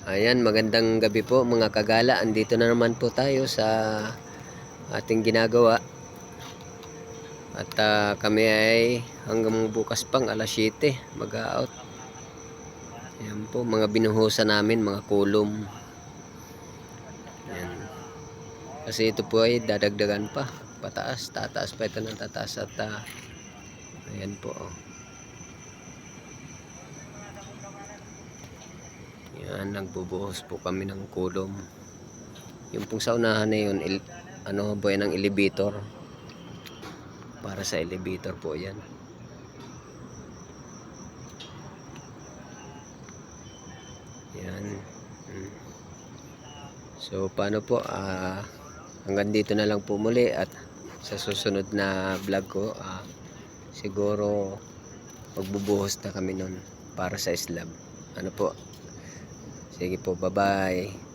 Ayan, magandang gabi po mga kagala. Andito na naman po tayo sa ating ginagawa. At kami ay hanggang bukas pang alas 7 mag-out. Ayan po, mga binuhusan namin, mga kulom. Ayan. Kasi ito po ay dadagdagan pa. Pataas, tataas pa ito ng tataas. At ayan po. Yan, nagbubuhos po kami ng kulom. Yung pong sa unahan na yun, buhay ng elevator. Para sa elevator po yan. Yan. So paano po, hanggang dito na lang po muli. At sa susunod na vlog ko, siguro magbubuhos na kami nun para sa slab. Ano po, sige po, bye bye.